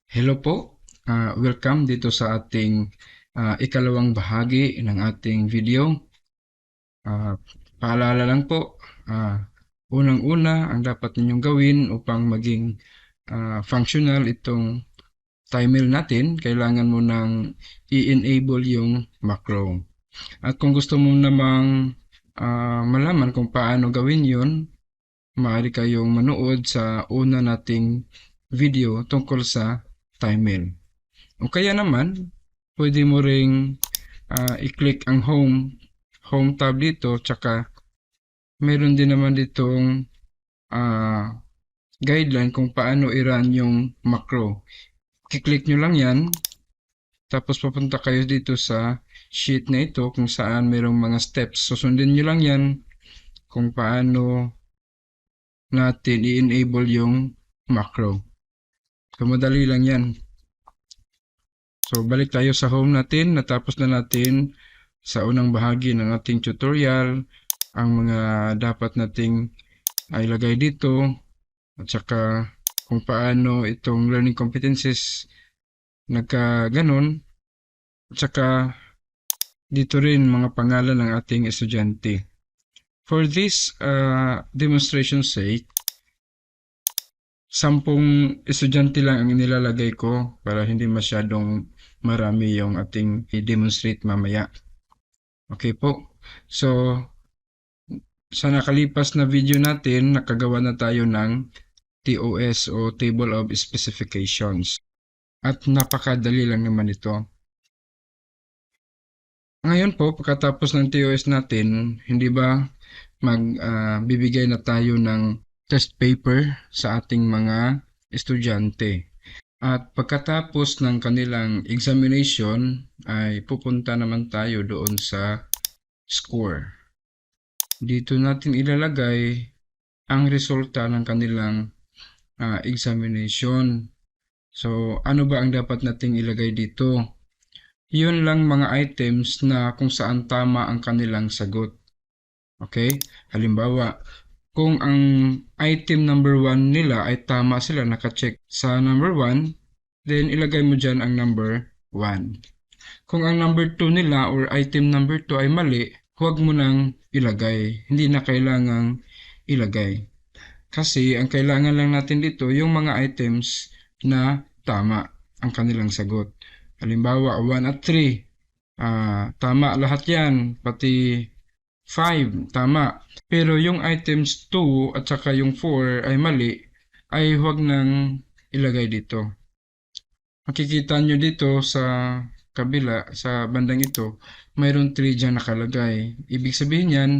Hello po, welcome dito sa ating ikalawang bahagi ng ating video. Ah, Paalala lang po, ah, unang-una ang dapat ninyong gawin upang maging functional itong timer natin, kailangan mo nang i-enable yung macro. At kung gusto mo namang malaman kung paano gawin yun, maaari kayong manood sa una nating video tungkol sa timer. O kaya naman, pwede mo ring i-click ang home tab dito, tsaka meron din naman ditong uh, guideline kung paano i-run yung macro. I-click nyo lang yan, tapos papunta kayo dito sa sheet na ito kung saan merong mga steps. Susundin nyo lang yan kung paano natin i-enable yung macro. So, madali lang yan. So, balik tayo sa home natin. Natapos na natin sa unang bahagi ng ating tutorial ang mga dapat nating ilagay dito at saka kung paano itong learning competencies nagkaganon at saka dito rin mga pangalan ng ating estudyante. For this demonstration sake, 10 estudyante lang ang nilalagay ko para hindi masyadong marami yung ating i-demonstrate mamaya. Okay po. So, sa nakalipas na video natin, nakagawa na tayo ng TOS o Table of Specifications. At napakadali lang naman ito. Ngayon po, pagkatapos ng TOS natin, hindi ba magbibigay na tayo ng test paper sa ating mga estudyante. At pagkatapos ng kanilang examination, ay pupunta naman tayo doon sa score. Dito natin ilalagay ang resulta ng kanilang examination. So, ano ba ang dapat nating ilagay dito? Yun lang mga items na kung saan tama ang kanilang sagot. Okay? Halimbawa, kung ang item number 1 nila ay tama sila, nakacheck sa number 1, then ilagay mo dyan ang number 1. Kung ang number 2 nila or item number 2 ay mali, huwag mo nang ilagay. Hindi na kailangang ilagay. Kasi ang kailangan lang natin dito yung mga items na tama ang kanilang sagot. Halimbawa, 1 at 3. Tama lahat yan. Pati 5, tama. Pero yung items 2 at saka yung 4 ay mali, ay huwag nang ilagay dito. Makikita nyo dito sa kabila, sa bandang ito, mayroon 3 dyan nakalagay. Ibig sabihin yan,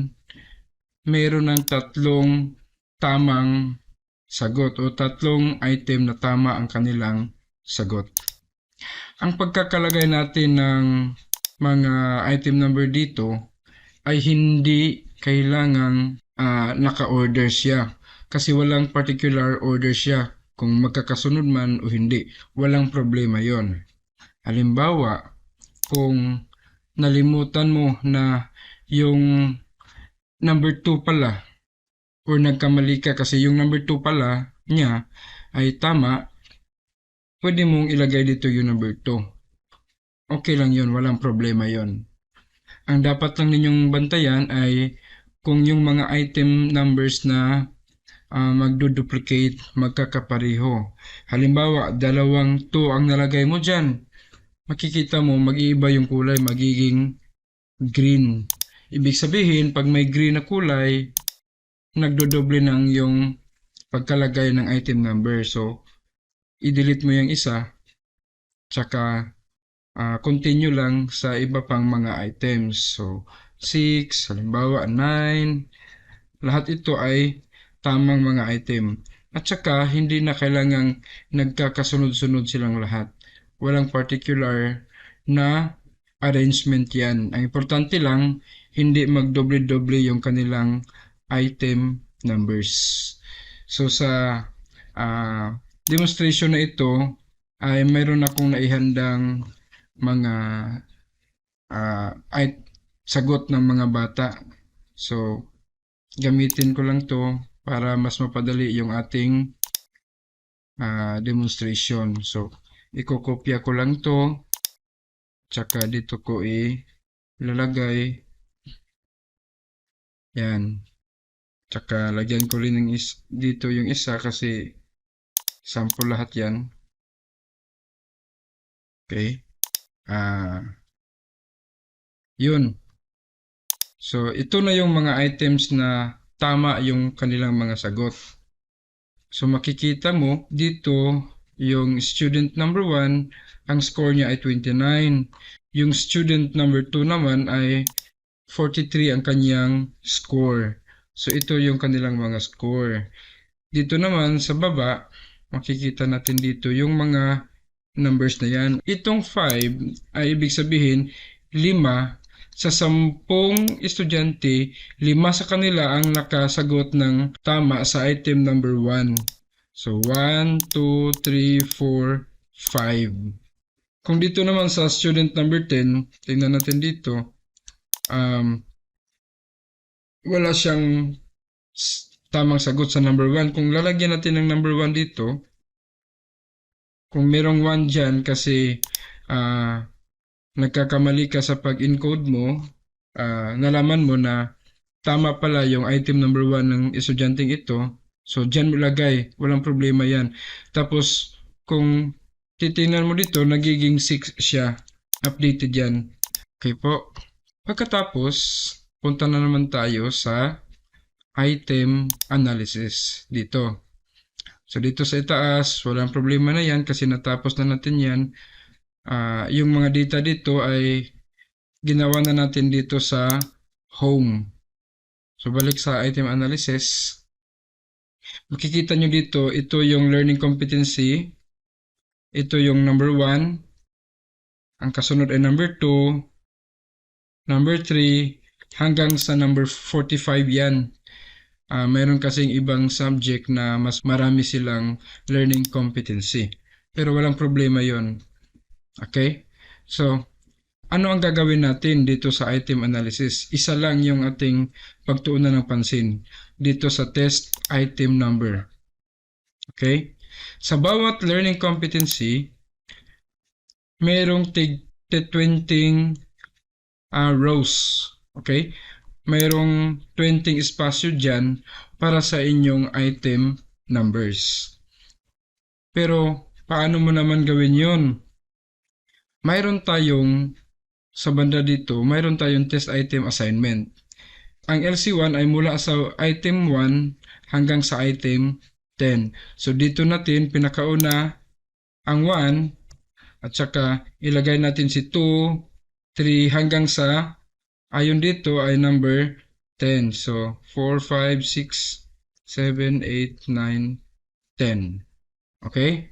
mayroon ng tatlong tamang sagot o tatlong item na tama ang kanilang sagot. Ang pagkakalagay natin ng mga item number dito ay hindi kailangang naka-order siya kasi walang particular order siya kung magkakasunod man o hindi. Walang problema yon. Halimbawa, kung nalimutan mo na yung number 2 pala or nagkamali ka kasi yung number 2 pala niya ay tama, pwede mong ilagay dito yung number 2. Okay lang yun, walang problema yon. Ang dapat lang ninyong bantayan ay kung yung mga item numbers na magduduplicate, magkakapareho. Halimbawa, 2 ang nalagay mo dyan. Makikita mo, mag-iiba yung kulay, magiging green. Ibig sabihin, pag may green na kulay, nagdodoble ng yung pagkalagay ng item number. So, i-delete mo yung isa, tsaka continue lang sa iba pang mga items. So, 6, halimbawa 9, lahat ito ay tamang mga item. At saka, hindi na kailangang nagkakasunod-sunod silang lahat. Walang particular na arrangement yan. Ang importante lang, hindi magdoble-doble yung kanilang item numbers. So, sa demonstration na ito, ay mayroon akong naihandang mga ay sagot ng mga bata. So, gamitin ko lang to para mas mapadali yung ating demonstration. So, ikokopya ko lang to, tsaka dito ko ilalagay. Yan. Tsaka lagyan ko rin ng dito yung isa kasi sample lahat yan. Okay. Yun. So, ito na yung mga items na tama yung kanilang mga sagot. So, makikita mo dito yung student number 1, ang score niya ay 29. Yung student number 2 naman ay 43 ang kanyang score. So, ito yung kanilang mga score. Dito naman sa baba, makikita natin dito yung mga numbers na yan. Itong 5 ay ibig sabihin 5 sa 10 estudyante, 5 sa kanila ang nakasagot ng tama sa item number 1. So 1, 2, 3, 4, 5. Kung dito naman sa student number 10, tingnan natin dito, wala siyang tamang sagot sa number 1. Kung lalagyan natin ng number 1 dito, kung merong 1 dyan kasi nagkakamali ka sa pag-encode mo, nalaman mo na tama pala yung item number 1 ng estudyanteng ito, so dyan mo lagay, walang problema yan. Tapos, kung titingnan mo dito, nagiging 6 siya, updated yan. Okay po. Pagkatapos, punta na naman tayo sa item analysis dito. So dito sa itaas, walang problema na yan kasi natapos na natin yan. Yung mga data dito ay ginawa na natin dito sa home. So balik sa item analysis. Makikita nyo dito, ito yung learning competency. Ito yung number 1. Ang kasunod ay number 2. Number 3. Hanggang sa number 45 yan. Mayroon kasing ibang subject na mas marami silang learning competency. Pero walang problema yon. Okay? So, ano ang gagawin natin dito sa item analysis? Isa lang yung ating pagtuunan ng pansin dito sa test item number. Okay? Sa bawat learning competency, mayroong tig 20 rows. Okay? Mayroong 20 espasyo dyan para sa inyong item numbers. Pero, paano mo naman gawin yon? Mayroon tayong sa banda dito, mayroon tayong test item assignment. Ang LC1 ay mula sa item 1 hanggang sa item 10. So dito natin pinakauna ang 1 at saka ilagay natin si 2, 3 hanggang sa ayon dito ay number 10. So 4, 5, 6, 7, 8, 9, 10. Okay?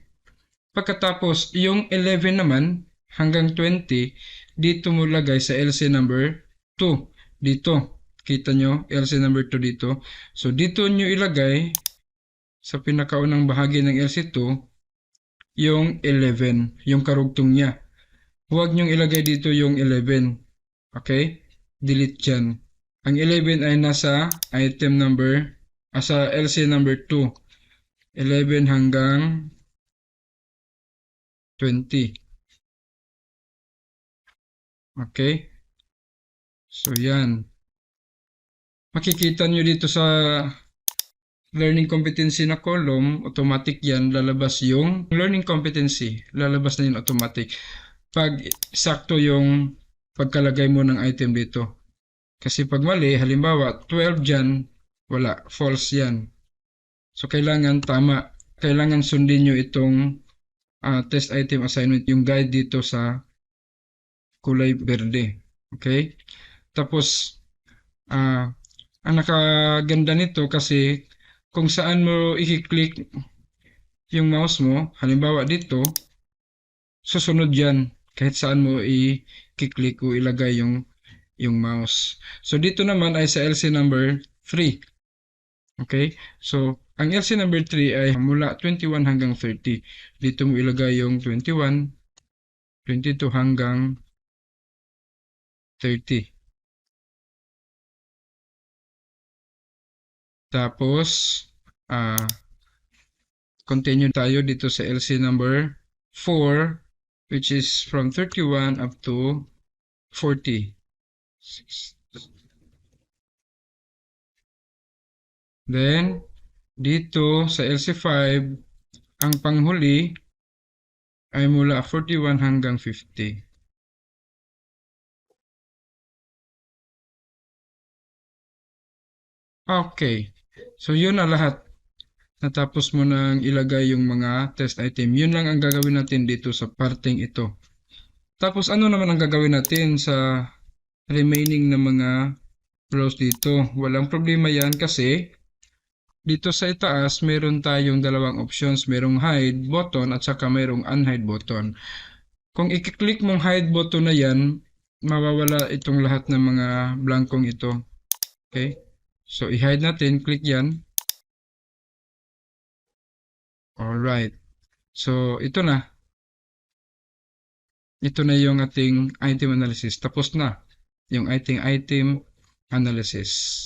Pagkatapos, yung 11 naman hanggang 20, dito mo lagay sa LC number 2. Dito, kita nyo, LC number 2 dito. So, dito nyo ilagay sa pinakaunang bahagi ng LC2, yung 11, yung karugtong niya. Huwag nyo ilagay dito yung 11. Okay? Delete dyan. Ang 11 ay nasa item number, sa LC number 2. 11 hanggang 20. Okay? So, yan. Makikita nyo dito sa learning competency na column, automatic yan, lalabas yung learning competency. Lalabas na yun automatic. Pag sakto yung pagkalagay mo ng item dito. Kasi pag mali, halimbawa, 12 dyan, wala, false yan. So, kailangan tama. Kailangan sundin nyo itong test item assignment, yung guide dito sa kulay berde. Okay? Tapos, ang nakaganda nito kasi kung saan mo i-click yung mouse mo, halimbawa dito, susunod yan kahit saan mo i-click o ilagay yung mouse. So, dito naman ay sa LC number 3. Okay? So, ang LC number 3 ay mula 21 hanggang 30. Dito mo ilagay yung 21, 22 hanggang 30. Tapos, continue tayo dito sa LC number 4, which is from 31 up to 40. Then, dito sa LC5, ang panghuli ay mula 41 hanggang 50. Okay. So, yun na lahat. Natapos mo nang ilagay yung mga test item. Yun lang ang gagawin natin dito sa parting ito. Tapos, ano naman ang gagawin natin sa remaining na mga rows dito? Walang problema yan kasi dito sa itaas, meron tayong dalawang options. Merong hide button at saka merong unhide button. Kung i-click mong hide button na yan, mawawala itong lahat ng mga blankong ito. Okay? So, i-hide natin. Click yan. Alright. So, ito na. Ito na yung ating item analysis. Tapos na yung ating item analysis.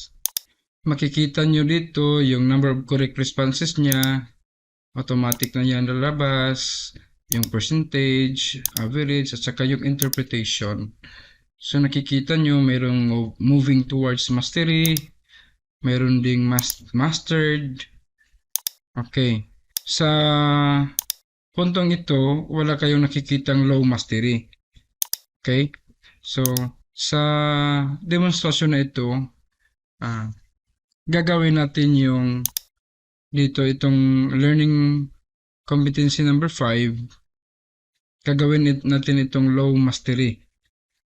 Makikita nyo dito yung number of correct responses niya. Automatic na yan lalabas. Yung percentage, average, at saka yung interpretation. So nakikita nyo mayroong moving towards mastery. Meron ding mastered. Okay. Sa puntong ito, wala kayong nakikitang low mastery. Okay? So, sa demonstration na ito, gagawin natin yung dito itong learning competency number 5. Gagawin natin itong low mastery.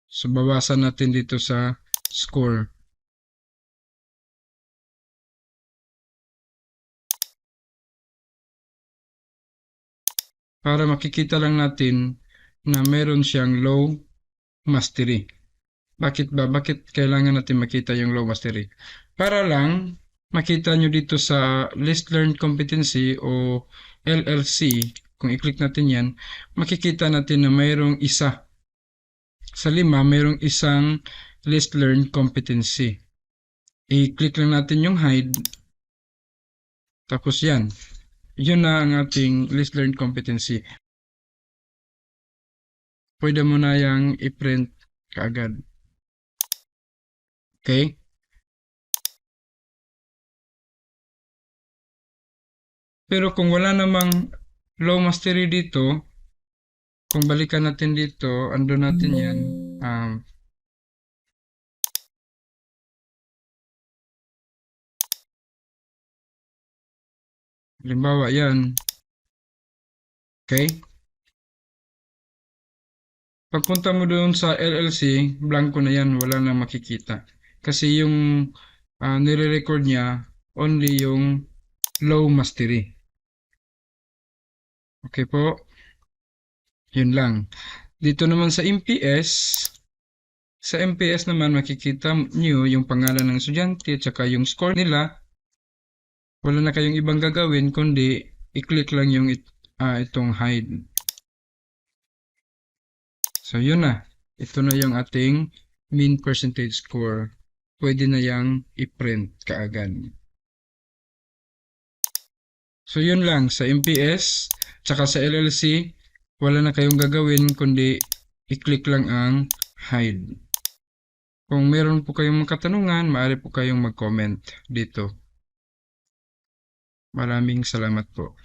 So, bawasan natin dito sa score. Para makikita lang natin na meron siyang low mastery. Bakit ba? Bakit kailangan natin makita yung low mastery? Para lang makita nyo dito sa Least Learned Competency o LLC, kung i-click natin yan, makikita natin na mayroong isa. Sa 5, mayroong isang Least Learned Competency. I-click lang natin yung hide. Tapos yan. Yun na ang ating Least Learned Competency. Pwede mo na yung i-print kaagad. Okay? Pero kung wala namang low mastery dito, kung balikan natin dito, ando natin yan. Halimbawa yan. Okay? Pagpunta mo doon sa LLC, blanco na yan, wala na makikita. Kasi yung nire-record niya, only yung low mastery. Okay po? Yun lang. Dito naman sa MPS naman makikita nyo yung pangalan ng estudyante at saka yung score nila. Wala na kayong ibang gagawin kundi i-click lang yung itong hide. So yun na. Ito na yung ating mean percentage score. Pwede na yang i-print kaagad. So yun lang sa MPS tsaka sa LLC, wala na kayong gagawin kundi i-click lang ang hide. Kung meron po kayong mga katanungan, maaari po kayong mag-comment dito. Maraming salamat po.